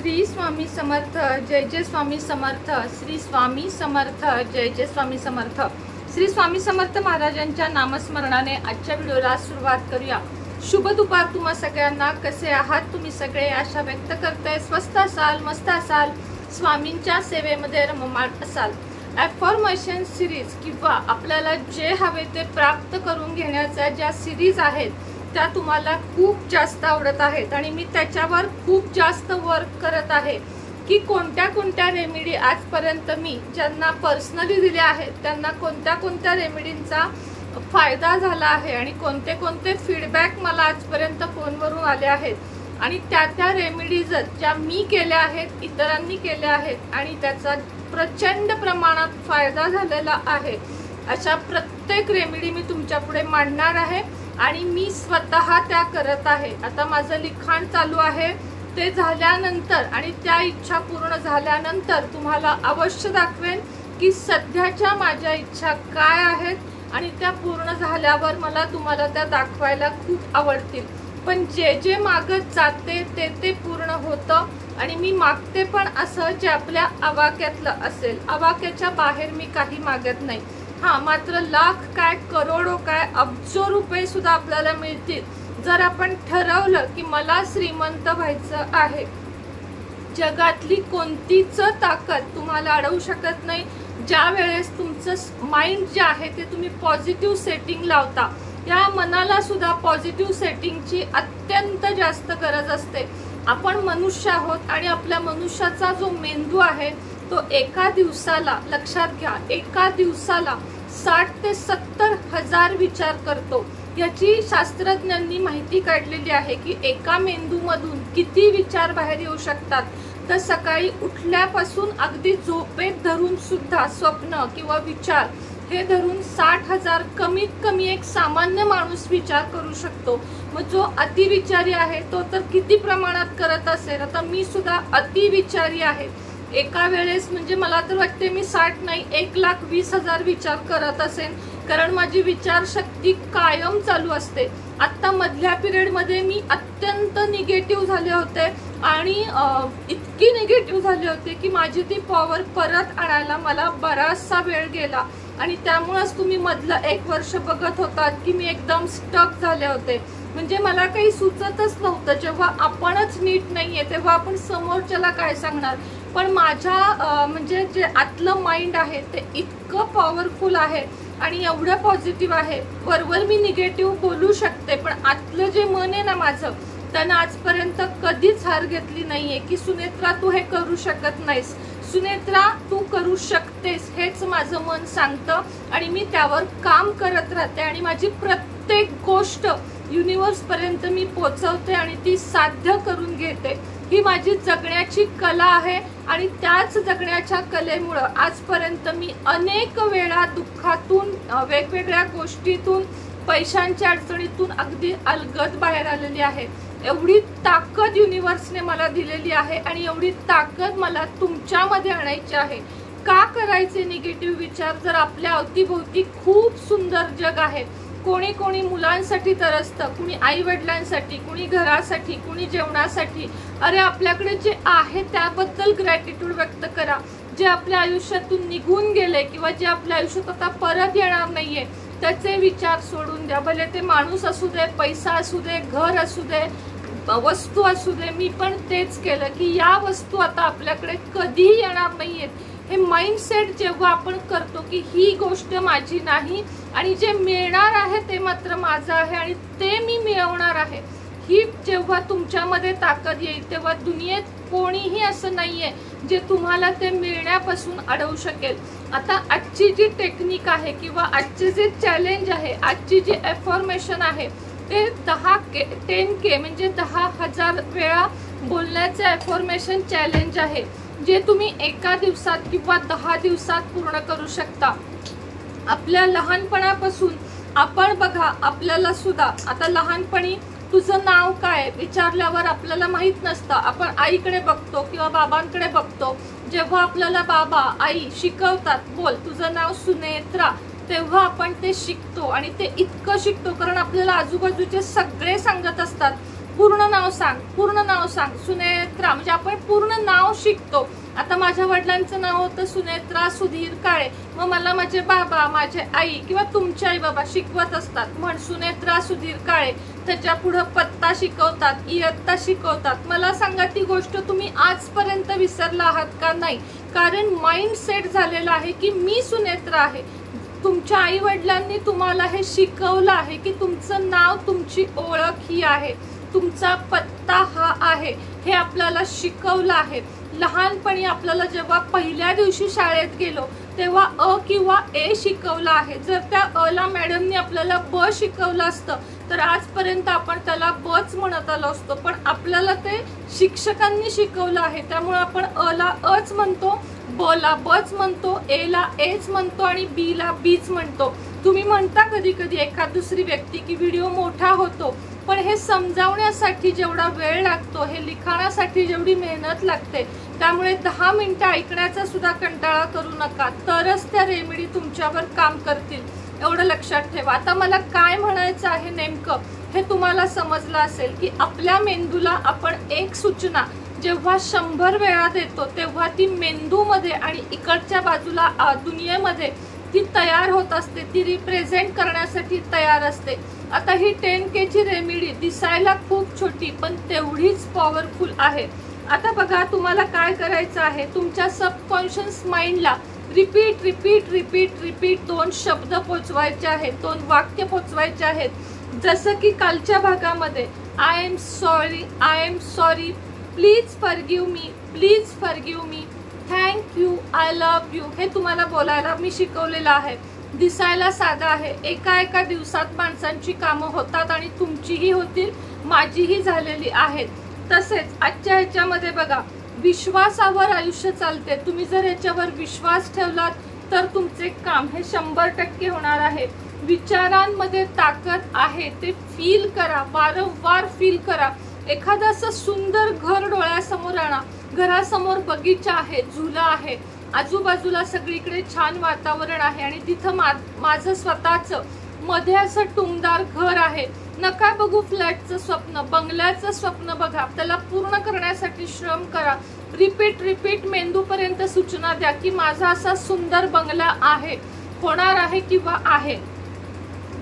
श्री स्वामी समर्थ, जय जय स्वामी समर्थ, श्री स्वामी समर्थ, जय जय स्वामी समर्थ। श्री स्वामी समर्थ महाराजांच्या नामस्मरणाने आजच्या व्हिडिओला सुरुवात करूया। शुभ दुपार तुम्हा सगळ्यांना। कसे आहात तुम्ही सगळे? आशा व्यक्त करते स्वस्त असाल, मस्त असाल, स्वामींच्या सेवेमध्ये रममाण असाल। अफर्मेशन सिरीज किंवा आपल्याला जे हवे ते प्राप्त करून घेण्याच्या ज्या सिरीज आहेत त्या तुम्हाला खूप जास्त आवडत आहेत आणि मी त्याच्यावर खूप जास्त वर्क करत आहे की कोणत्या कोणत्या रेमेडी आजपर्यंत मी ज्यांना पर्सनली दिले आहेत त्यांना कोणत्या कोणत्या रेमेडींचा फायदा झाला आहे आणि कोणते कोणते फीडबॅक मला आजपर्यंत फोनवरून आले आहेत आणि त्या रेमेडीज ज्या मी केल्या आहेत, इतरांनी केल्या आहेत आणि त्याचा प्रचंड प्रमाणात फायदा झालेला आहे। अशा प्रत्येक रेमेडी मी तुमच्या पुढे मांडणार आहे आणि मी स्वतः त्या करत आहे। आता माझं लिखाण चालू आहे, ते झाल्यानंतर आणि त्या इच्छा पूर्ण झाल्यानंतर तुम्हाला अवश्य दाखवेन की सध्याच्या माझ्या इच्छा काय आहेत आणि त्या पूर्ण झाल्यावर मला तुम्हाला त्या दाखवायला खूप आवडतील। पण जे जे मागत जाते ते पूर्ण होतं आणि मी मागते पण असं जे आपल्या आवाक्यातलं असेल। आवाक्याच्या बाहेर मी काही मागत नाही। हाँ, मात्र लाख काय, करोडो काय, अब्जो रुपये सुद्धा आपल्याला मिळतील जर आपण ठरवलं की मला श्रीमंत व्हायचं आहे। जगातली कोणतीच ताकद तुम्हाला अडवू शकत नाही ज्या वेळेस तुमचं माइंड जे आहे ते तुम्ही पॉझिटिव्ह सेटिंग लावता। या मनाला सुद्धा पॉझिटिव्ह सेटिंगची अत्यंत जास्त गरज असते। आपण मनुष्य आहोत आणि आपल्या मनुष्याचा जो मेंदू आहे तो एका दिवसाला, लक्षात घ्या, एका दिवसाला 60 ते 70 हजार विचार करतो। याची शास्त्रज्ञांनी माहिती काढलेली आहे की एका मेंदूमधून किती विचार बाहेर येऊ शकतात। तर सकाळी उठल्यापासून अगदी झोपेत धरून सुद्धा स्वप्न किंवा विचार हे धरून 60 हजार कमीत कमी एक सामान्य माणूस विचार करू शकतो। मग जो अतिविचारी आहे तो तर किती प्रमाणात करत असेल। आता मी सुद्धा अतिविचारी आहे। एका वेळेस म्हणजे मला तर वाटते मी 60 नाही 1,20,000 विचार करत असेल, कारण माझी विचारशक्ती कायम चालू असते। आता मधल्या पिरियडमध्ये मी अत्यंत निगेटिव्ह झाले होते आणि इतकी निगेटिव्ह झाले होते की माझी ती पॉवर परत आणायला मला बराचसा वेळ गेला आणि त्यामुळेच तुम्ही मधलं 1 वर्ष बघत होतात की मी एकदम स्टक झाले होते। म्हणजे मला काही सुचतच नव्हतं। जेव्हा आपणच नीट नाहीये तेव्हा आपण समोरच्याला काय सांगणार। पण माझ्या म्हणजे जे आतलं माइंड आहे ते इतकं पॉवरफुल आहे आणि एवढं पॉझिटिव्ह आहे। वरवर मी निगेटिव्ह बोलू शकते पण आतलं जे मन आहे ना माझं, त्यानं आजपर्यंत कधीच हार घेतली नाहीये की सुनेत्रा तू हे करू शकत नाहीस, सुनेत्रा तू करू शकतेस, हेच माझं मन सांगतं आणि मी त्यावर काम करत राहते आणि माझी प्रत्येक गोष्ट युनिवर्स पर्यंत मी पोहोचवते आणि ती साध्य करून घेते। ही माझी जगण्याची कला आहे आणि त्याच जगण्याच्या कलेमुळे आजपर्यंत मी अनेक वेळा दुःखातून, वेगवेगळ्या गोष्टीतून, पैशांच्या अडचणीतून अगदी अलगद बाहेर आलेली आहे। एवढी ताकद युनिवर्सने मला दिलेली आहे आणि एवढी ताकद मला तुमच्यामध्ये आणायची आहे। का करायचे निगेटिव्ह विचार जर आपल्या अवतीभोवती खूप सुंदर जग आहे। कोणी कोणी मुलांसाठी तरसतं, कुणी आई वडिलांसाठी, कुणी घरासाठी, कुणी जेवणासाठी। अरे आपल्याकडे जे आहे त्याबद्दल ग्रॅटिट्यूड व्यक्त करा। जे आपल्या आयुष्यातून निघून गेले किंवा जे आपल्या आयुष्यात आता परत येणार नाहीये त्याचे विचार सोडून द्या। भले ते माणूस असू दे, पैसा असू दे, घर असू दे, वस्तू असू दे। मी पण तेच केलं की या वस्तू आता आपल्याकडे कधीही येणार नाहीयेत। हे माइंडसेट जेव्हा आपण करतो की ही गोष्ट माझी नाही आणि जे मिळणार आहे ते मात्र माझं आहे आणि ते मी मिळवणार आहे, ही जेव्हा तुमच्यामध्ये ताकद येईल तेव्हा दुनियेत कोणीही असं नाहीये जे तुम्हाला ते मिळण्यापासून अडवू शकेल। आता आजची जी टेक्निक आहे किंवा आजचे जे चॅलेंज आहे, आजची जी अफर्मेशन आहे ते 10K म्हणजे 10,000 वेळा बोलण्याचे अफर्मेशन चॅलेंज आहे जे तुम्ही एका दिवसात किंवा 10 दिवसात पूर्ण करू शकता। आपल्या लहानपणापासून आपण बघा, आपल्याला सुद्धा आता लहानपणी तुझं नाव काय विचारल्यावर आपल्याला माहित नसतं। आपण आईकडे बघतो किंवा बाबांकडे बघतो। जेव्हा आपल्याला बाबा आई शिकवतात, बोल तुझं नाव सुनेत्रा, तेव्हा आपण ते शिकतो आणि ते इतकं शिकतो कारण आपल्याला आजूबाजूचे सगळे सांगत असतात पूर्ण नाव सांग, पूर्ण नाव सांग. सुनेत्रा म्हणजे आपण पूर्ण नाव शिकतो. आता माझ्या वडिलांचं नाव होतं सुनेत्रा सुधीर काळे. मग मला माझे बाबा, माझे आई किंवा तुमचे आई बाबा शिकवत असतात म्हण सुनेत्रा सुधीर काळे. त्याच्या पुढे पत्ता शिकवतात, इयत्ता शिकवतात. मला सांगा ती गोष्ट तुम्ही आजपर्यंत विसरला आहात का? नाही. कारण माइंड सेट झालेला आहे की मी सुनेत्रा आहे. तुमच्या आई वडिलांनी तुम्हाला हे शिकवलं आहे की तुमचं नाव, तुमची ओळख ही आहे, तुमचा पत्ता हा आहे. हे आपल्याला शिकवलं आहे. लहानपणी आपल्याला जेव्हा पहिल्या दिवशी शाळेत गेलो तेव्हा अ किंवा ए शिकवलं आहे. जर त्या अ ला मॅडमनी आपल्याला ब शिकवलं असतं तर आजपर्यंत आपण त्याला बच म्हणत आलो असतो. पण आपल्याला ते शिक्षकांनी शिकवलं आहे, त्यामुळे आपण अ ला अच म्हणतो, ब ला बच म्हणतो, ए ला एच म्हणतो आणि बी ला बीच म्हणतो. तुम्ही म्हणता कधी कधी एखाद दुसरी व्यक्ती की व्हिडिओ मोठा होतो, पण हे समजावण्यासाठी जेवढा वेळ लागतो, हे लिखाणासाठी जेवढी मेहनत लागते, त्यामुळे 10 मिनिटं ऐकण्याचा सुद्धा कंटाळा करू नका. तरच त्या रेमेडी तुमच्यावर काम करतील, एवढं लक्षात ठेवा. आता मला काय म्हणायचं आहे नेमकं हे तुम्हाला समजलं असेल की आपल्या मेंदूला आपण एक सूचना जेव्हा 100 वेळा देतो तेव्हा ती मेंदूमध्ये आणि इकडच्या बाजूला दुनियेमध्ये ती तयार होत असते, ती रिप्रेझेंट करण्यासाठी तयार असते. आता ही 10K ची रेमेडी दिसायला खूप छोटी पण तेवढीच पॉवरफुल आहे. आता बघा तुम्हाला काय करायचं आहे, तुमच्या सबकॉन्शियस माइंडला रिपीट रिपीट रिपीट रिपीट 2 शब्द पोचवायचे आहेत, 2 वाक्य पोचवायचे आहेत. जसं की कालच्या भागामध्ये I am sorry, I am sorry, please forgive me, please forgive me, thank you, I love you. हे तुम्हाला बोलायला मी शिकवलेलं आहे. दिसायला साधा आहे. एका दिवसात माणसांची कामं होतात आणि तुमचीही होतील, माझीही झालेली आहेत. तसेच आजच्या ह्याच्यामध्ये बघा, विश्वासावर आयुष्य चालते. तुम्ही जर याच्यावर विश्वास ठेवलात तर तुमचे काम हे 100% होणार आहे. विचारांमध्ये ताकद आहे, ते फील करा, वारंवार फील करा. एखादं असं सुंदर घर डोळ्यासमोर आणा. घरासमोर बगीचा आहे, झुला आहे, आजूबाजूला सगळीकडे छान वातावरण आहे आणि तिथं माझं स्वतःचं मध्ये असं टुमदार घर आहे. नका बघू फ्लॅटचं स्वप्न, बंगल्याचं स्वप्न बघा. त्याला पूर्ण करण्यासाठी श्रम करा. रिपीट रिपीट मेंदूपर्यंत सूचना द्या की माझा असा सुंदर बंगला आहे, होणार आहे किंवा आहे.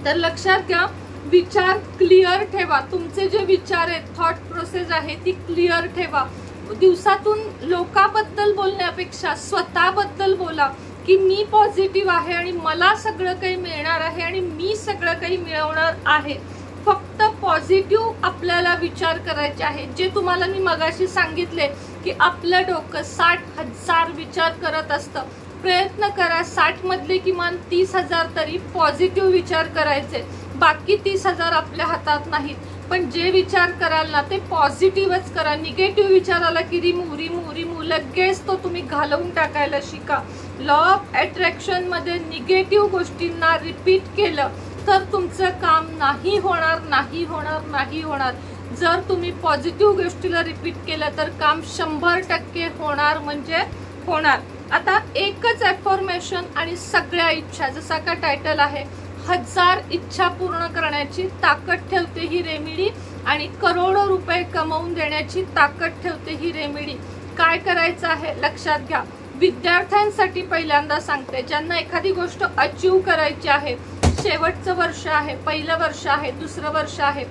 तर लक्षात घ्या, विचार क्लिअर ठेवा. तुमचे जे विचार आहेत, थॉट प्रोसेस आहे ती क्लिअर ठेवा. दिवसातून लोकांबद्दल बोलण्यापेक्षा स्वतःबद्दल बोला की मी पॉझिटिव्ह आहे आणि मला सगळं काही मिळणार आहे आणि मी सगळं काही मिळवणार आहे. फक्त पॉझिटिव्ह आपल्याला विचार करायचे आहे. जे तुम्हाला मी मगाशी सांगितले की आपलं डोकं 60,000 विचार करत असतं. प्रयत्न करा 60 मधले किमान 30,000 तरी पॉझिटिव्ह विचार करायचे. बाकी 30,000 आपल्या हातात नाहीत. पण जे विचार कराल ना ते पॉझिटिव्हच करा. निगेटिव्ह विचार आला की रिमूव्ह लगेच तो तुम्ही घालवून टाकायला शिका. लॉ ऑफ अट्रॅक्शन मध्ये निगेटिव्ह गोष्टींना रिपीट केलं तर तुमचं काम नाही होणार, नाही होणार, नाही होणार. जर तुम्ही पॉझिटिव्ह गोष्टीला रिपीट केलं तर काम 100% होणार म्हणजे होणार. आता एकच अफर्मेशन आणि सगळ्या इच्छा, जसा का टायटल आहे, 1000 इच्छा पूर्ण करण्याची ताकद ठेवते ही रेमेडी आणि करोडो रुपये कमवून देण्याची ताकद ठेवते ही रेमेडी. काय करायचं आहे लक्षात घ्या. विद्यार्थ्यांसाठी पहिल्यांदा सांगते, ज्यांना एखादी गोष्ट अचीव करायची आहे, शेवटचं वर्ष आहे, पहिलं वर्ष आहे, दुसरं वर्ष आहे,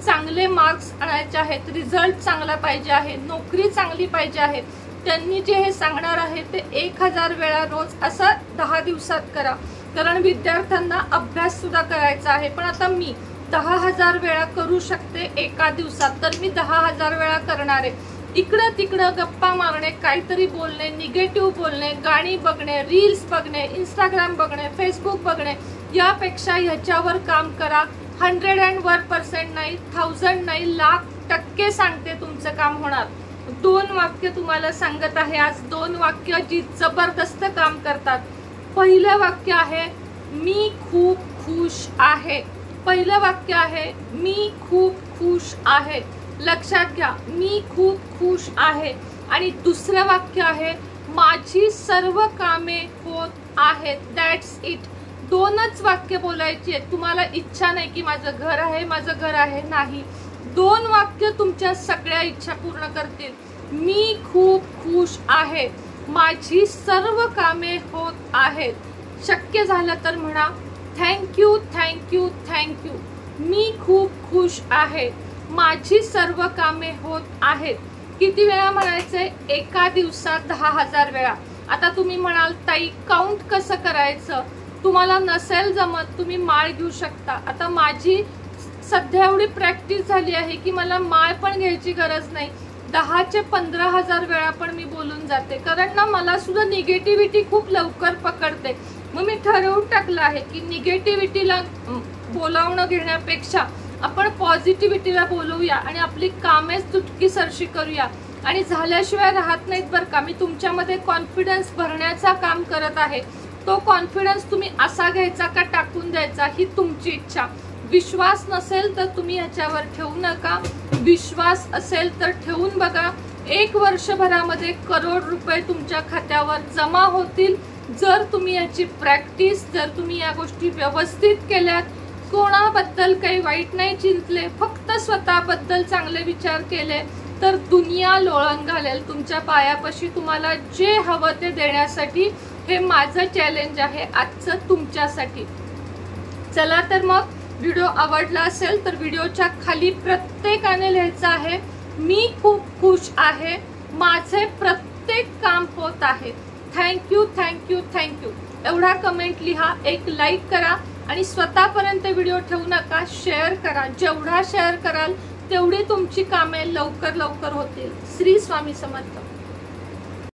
चांगले मार्क्स आणायचे आहेत, रिझल्ट चांगला पाहिजे आहे, नोकरी चांगली पाहिजे आहे, त्यांनी जे हे सांगणार आहे ते 1000 वेळा रोज असं 10 दिवसात करा. कारण विद्यार्थ्यांना अभ्यास सुद्धा करायचा आहे. पण आता मी 10,000 वेळा करू शकते एका दिवसात, तर मी 10,000 वेळा करणार आहे. इकडं तिकडं गप्पा मारणे, काहीतरी बोलणे, निगेटिव्ह बोलणे, गाणी बघणे, रील्स बघणे, इंस्टाग्राम बघणे, फेसबुक बघणे, यापेक्षा ह्याच्यावर काम करा. 101% नाही, 1000 नाही, 1,00,000% सांगते तुमचं काम होणार. 2 वाक्य तुम्हाला सांगत आहे आज. 2 वाक्य जी जबरदस्त काम करतात. पहिलं वाक्य आहे मी खूप खुश आहे. पहिलं वाक्य आहे मी खूप खुश आहे. लक्षात घ्या, मी खूप खुश आहे. आणि दुसरं वाक्य आहे माझी सर्व कामे होत आहेत. That's it. 2च वाक्य बोलायची आहेत. तुम्हाला इच्छा नाही की माझं घर आहे, माझं घर आहे, नाही. 2 वाक्य तुमच्या सगळ्या इच्छा पूर्ण करतील. मी खूप खुश आहे. माझी सर्व कामे होत आहेत. शक्य झालं तर म्हणा थँक्यू थँक्यू थँक्यू. मी खूप खुश आहे. माझी सर्व कामे होत आहेत. किती वेळा म्हणायचंय? एका दिवसात 10,000 वेळा. आता तुम्ही म्हणाल ताई काउंट कसं करायचं? तुम्हाला नसेल जमत तुम्ही माळ घेऊ शकता. आता माझी सध्या एवढी प्रॅक्टिस झाली आहे की मला माळ पण घ्यायची गरज नाही. 10 चे 15,000 वेळा पण मी बोलून जाते. कारण ना मला सुद्धा निगेटिव्हिटी खूप लवकर पकडते. मग मी ठरवून टाकलं आहे की निगेटिव्हिटीला बोलावणं घेण्यापेक्षा आपण पॉझिटिव्हिटीला बोलवूया आणि आपली कामेच चुटकीसरशी करूया. आणि झाल्याशिवाय राहत नाहीत बरं का. मी तुमच्यामध्ये कॉन्फिडन्स भरण्याचा काम करत आहे. तो कॉन्फिडन्स तुम्ही असा घ्यायचा का टाकून द्यायचा ही तुमची इच्छा. विश्वास नसेल तर तुम्ही ह्याच्यावर ठेवू नका. विश्वास असेल तर ठेवून बघा. 1 वर्षभरामध्ये करोड रुपये तुमच्या खात्यावर जमा होतील. जर तुम्ही याची प्रॅक्टिस, जर तुम्ही या गोष्टी व्यवस्थित केल्यात, कोणाबद्दल काही वाईट नाही चिंतले, फक्त स्वतःबद्दल चांगले विचार केले, तर दुनिया लोळण घालेल तुमच्या पायापाशी तुम्हाला जे हवं ते देण्यासाठी. हे माझं चॅलेंज आहे आजचं तुमच्यासाठी. चला तर मग व्हिडिओ आवडला असेल तर व्हिडिओच्या खाली प्रत्येकाने लिहायचं आहे मी खूप खुश आहे. माझे प्रत्येक काम होत आहे. थँक्यू थँक्यू थँक्यू एवढा कमेंट लिहा. एक लाईक करा आणि स्वतःपर्यंत व्हिडिओ ठेवू नका. शेअर करा. जेवढा शेअर कराल तेवढी तुमची कामे लवकर लवकर होतील. श्री स्वामी समर्थ.